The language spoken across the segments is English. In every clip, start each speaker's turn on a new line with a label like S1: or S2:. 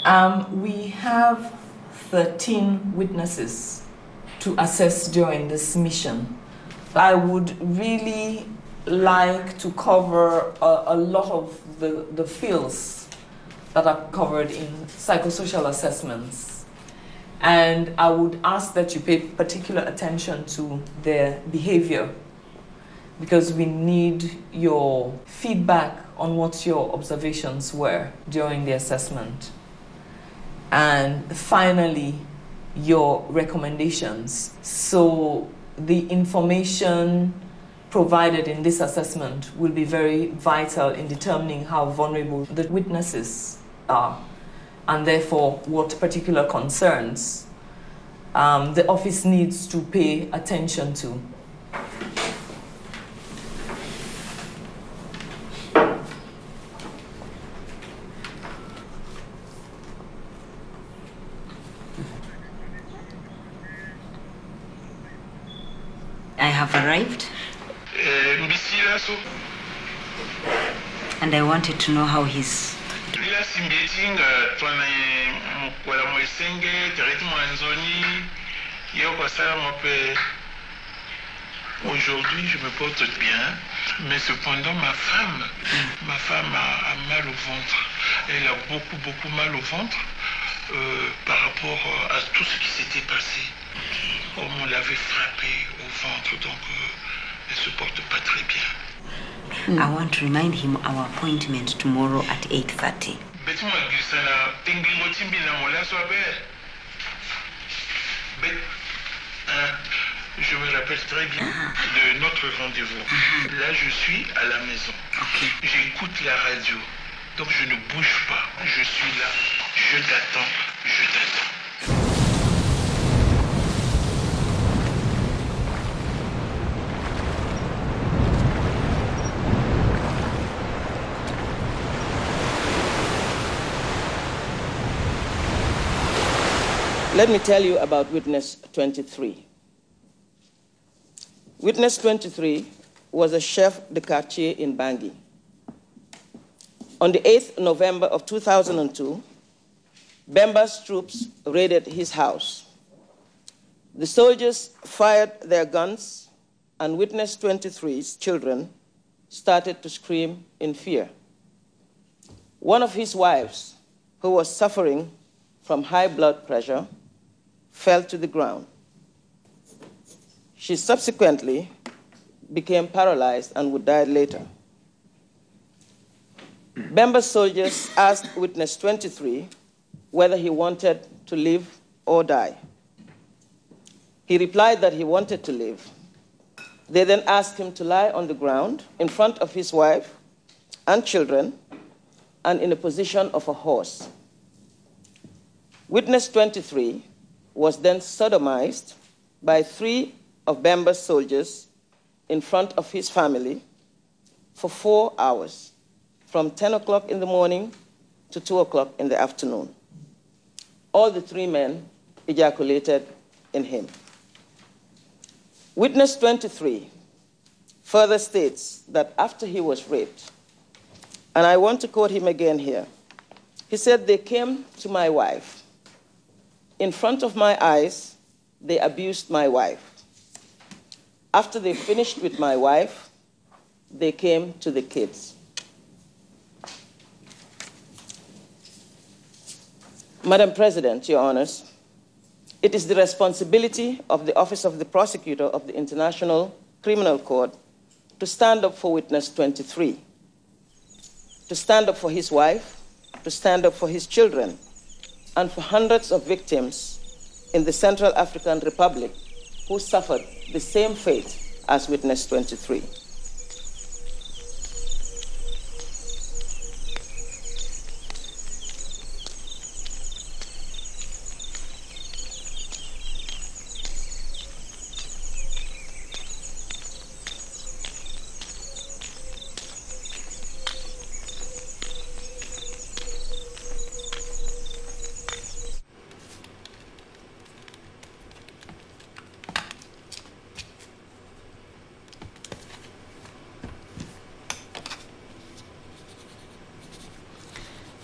S1: We have 13 witnesses to assess during this mission. I would really like to cover a lot of the fields that are covered in psychosocial assessments. And I would ask that you pay particular attention to their behavior, because we need your feedback on what your observations were during the assessment. And finally, your recommendations. So the information provided in this assessment will be very vital in determining how vulnerable the witnesses are, and therefore what particular concerns the office needs to pay attention to.
S2: I have arrived, and I wanted to know how he's.
S3: Aujourd'hui, je me porte bien, mais cependant, ma femme a mal au ventre. Elle a beaucoup mal au ventre par rapport à tout ce qui s'était passé. On l'avait frappée au ventre, donc elle se porte pas très bien.
S2: I want to remind him our appointment tomorrow at 8:30.
S3: Je me rappelle très bien de notre rendez-vous. Là, je suis à la maison. J'écoute la radio. Donc, je ne bouge pas. Je suis là. Je t'attends. Je t'attends.
S4: Let me tell you about Witness 23. Witness 23 was a chef de quartier in Bangui. On the 8th November of 2002, Bemba's troops raided his house. The soldiers fired their guns, and Witness 23's children started to scream in fear. One of his wives, who was suffering from high blood pressure, fell to the ground. She subsequently became paralyzed and would die later. Bemba's soldiers asked Witness 23 whether he wanted to live or die. He replied that he wanted to live. They then asked him to lie on the ground in front of his wife and children and in a position of a horse. Witness 23 was then sodomized by 3 of Bemba's soldiers in front of his family for 4 hours, from 10 o'clock in the morning to 2 o'clock in the afternoon. All the 3 men ejaculated in him. Witness 23 further states that after he was raped, and I want to quote him again here, he said, "They came to my wife. In front of my eyes, they abused my wife. After they finished with my wife, they came to the kids." Madam President, Your Honors, it is the responsibility of the Office of the Prosecutor of the International Criminal Court to stand up for Witness 23, to stand up for his wife, to stand up for his children, and for hundreds of victims in the Central African Republic who suffered the same fate as Witness 23.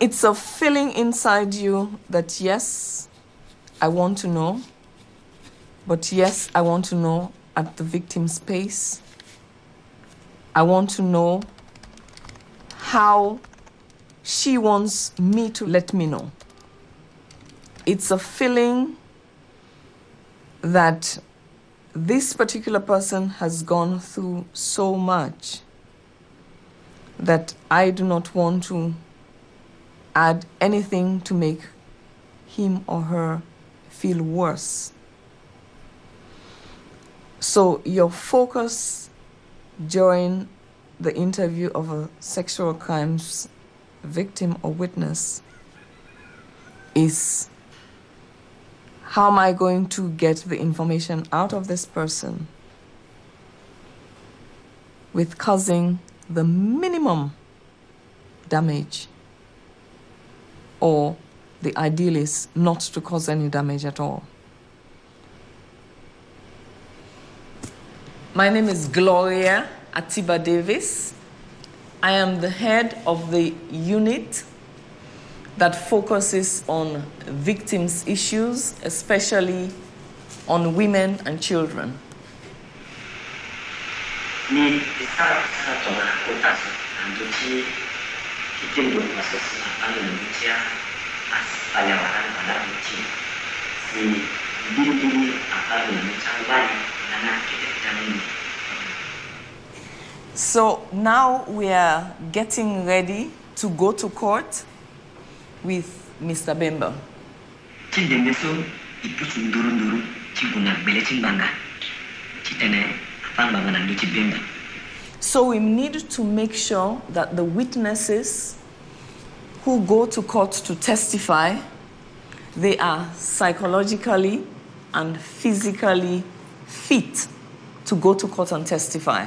S1: It's a feeling inside you that yes, I want to know, but yes, I want to know at the victim's pace. I want to know how she wants me to let me know. It's a feeling that this particular person has gone through so much that I do not want to add anything to make him or her feel worse. So your focus during the interview of a sexual crimes victim or witness is, how am I going to get the information out of this person with causing the minimum damage, or the ideal is not to cause any damage at all. My name is Gloria Atiba Davis. I am the head of the unit that focuses on victims' issues, especially on women and children. So now we are getting ready to go to court with Mr. Bemba. So we need to make sure that the witnesses who go to court to testify, they are psychologically and physically fit to go to court and testify.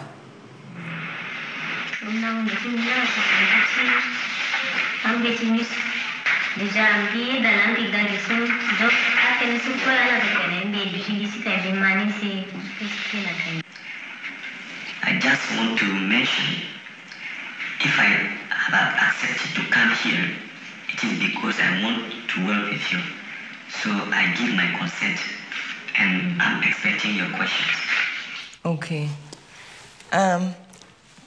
S2: I just want to mention, if I have accepted to come here, it is because I want to work with you. So I give my consent, and I'm expecting your questions.
S1: Okay.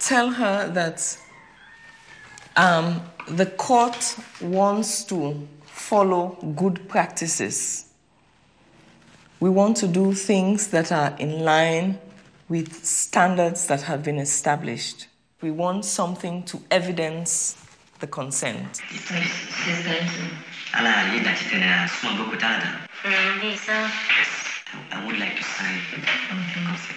S1: Tell her that the court wants to follow good practices. We want to do things that are in line with standards that have been established. We want something to evidence the consent.
S2: I would like to sign the consent.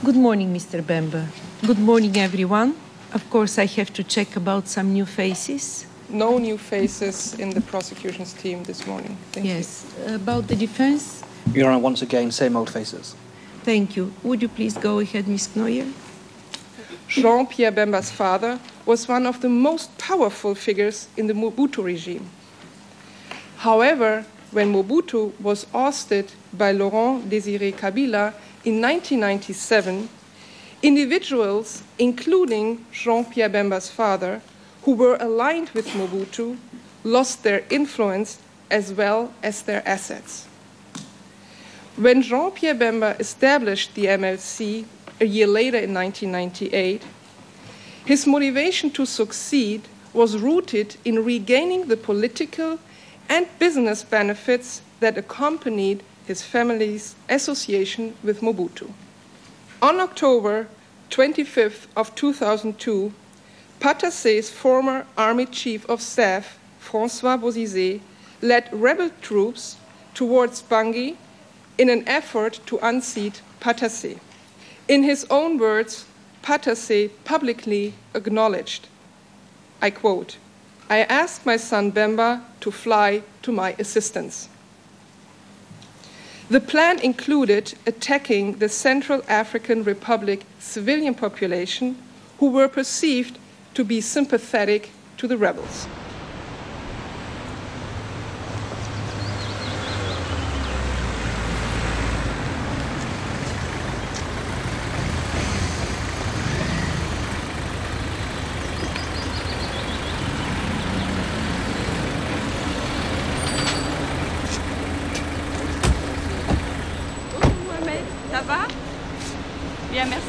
S5: Good morning, Mr. Bemba. Good morning, everyone. Of course, I have to check about some new faces.
S6: No new faces in the prosecution's team this morning. Thank you.
S5: Yes. About the defense?
S7: Your Honor, once again, same old faces.
S5: Thank you. Would you please go ahead, Ms. Knoyer?
S6: Jean-Pierre Bemba's father was one of the most powerful figures in the Mobutu regime. However, when Mobutu was ousted by Laurent Désiré Kabila in 1997, individuals, including Jean-Pierre Bemba's father, who were aligned with Mobutu, lost their influence as well as their assets. When Jean-Pierre Bemba established the MLC a year later in 1998, his motivation to succeed was rooted in regaining the political and business benefits that accompanied his family's association with Mobutu. On October 25th of 2002, Patassé's former Army Chief of Staff, François Bozizé, led rebel troops towards Bangui in an effort to unseat Patassé. In his own words, Patassé publicly acknowledged, I quote, "I asked my son Bemba to fly to my assistance." The plan included attacking the Central African Republic civilian population who were perceived to be sympathetic to the rebels.
S8: Ça va? Bien, merci.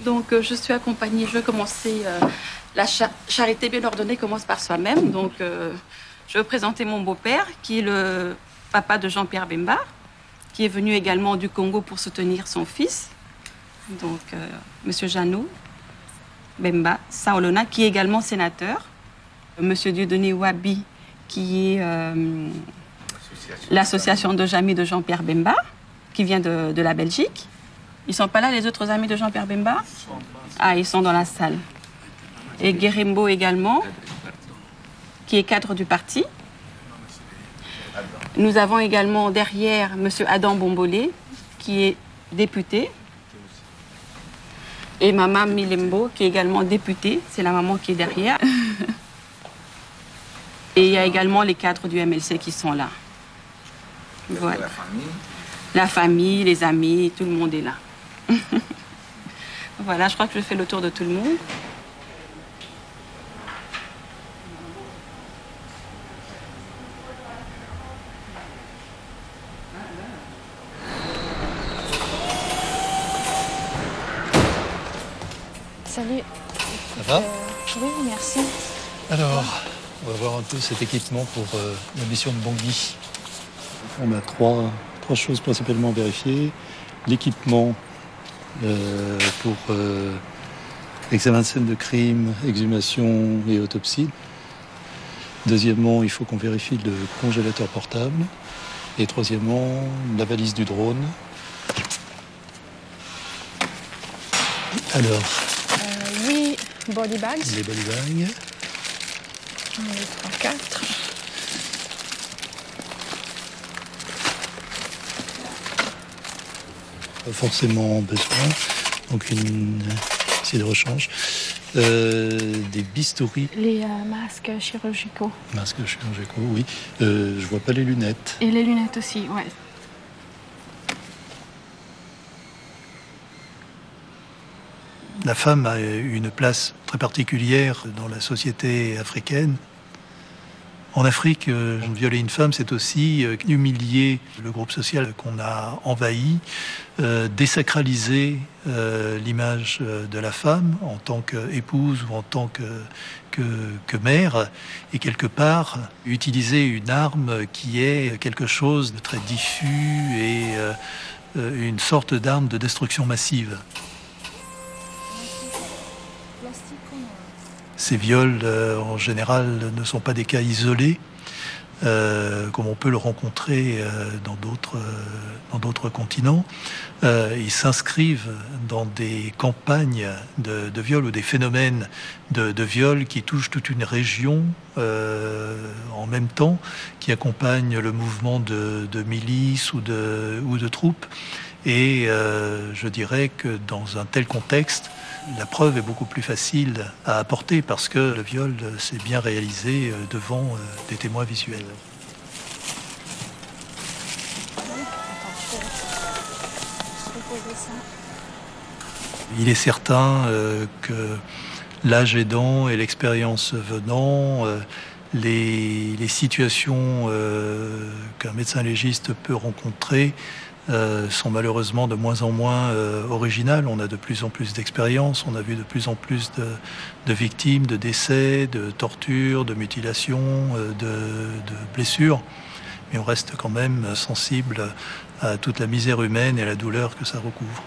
S8: Donc je suis accompagnée, je vais commencer, la charité bien ordonnée commence par soi-même. Donc je vais présenter mon beau-père qui est le papa de Jean-Pierre Bemba, qui est venu également du Congo pour soutenir son fils. Donc Monsieur Janou Bemba Saolona, qui est également sénateur. Monsieur Dieudonné Wabi, qui est l'association de amis de Jean-Pierre Bemba, qui vient de la Belgique. Ils ne sont pas là, les autres amis de Jean-Pierre Bemba? Ah, ils sont dans la salle. Et Guérimbo également, qui est cadre du parti. Nous avons également derrière M. Adam Bombolé, qui est député. Et Maman Milembo, qui est également députée. C'est la maman qui est derrière. Et il y a également les cadres du MLC qui sont là. Voilà. La famille, les amis, tout le monde est là. Voilà, je crois que je fais le tour de tout le monde.
S9: Salut.
S10: Ça va?
S9: Oui, merci.
S10: Alors, on va voir un peu cet équipement pour la mission de Bangui. On a trois choses principalement vérifiées. L'équipement pour examen de scène de crime, exhumation et autopsie. Deuxièmement, il faut qu'on vérifie le congélateur portable. Et troisièmement, la valise du drone. Alors,
S9: oui, body bags.
S10: les body bags.
S9: J'en ai 3, 4.
S10: Pas forcément besoin. Donc une essai de rechange. Des bistouris.
S9: Les masques chirurgicaux.
S10: Masques chirurgicaux, oui. Je vois pas les lunettes.
S9: Et les lunettes aussi, ouais.
S10: La femme a une place très particulière dans la société africaine. En Afrique, violer une femme, c'est aussi humilier le groupe social qu'on a envahi, désacraliser l'image de la femme en tant qu'épouse ou en tant que mère, et quelque part utiliser une arme qui est quelque chose de très diffus et une sorte d'arme de destruction massive. Ces viols, en général, ne sont pas des cas isolés, comme on peut le rencontrer dans d'autres continents. Ils s'inscrivent dans des campagnes de viol ou des phénomènes de viol qui touchent toute une région en même temps, qui accompagnent le mouvement de milices ou de troupes. Et je dirais que dans un tel contexte, la preuve est beaucoup plus facile à apporter parce que le viol s'est bien réalisé devant des témoins visuels. Il est certain que l'âge aidant et l'expérience venant, les situations qu'un médecin légiste peut rencontrer sont malheureusement de moins en moins originales. On a de plus en plus d'expériences, on a vu de plus en plus de victimes, de décès, de tortures, de mutilations, de blessures. Mais on reste quand même sensible à toute la misère humaine et à la douleur que ça recouvre.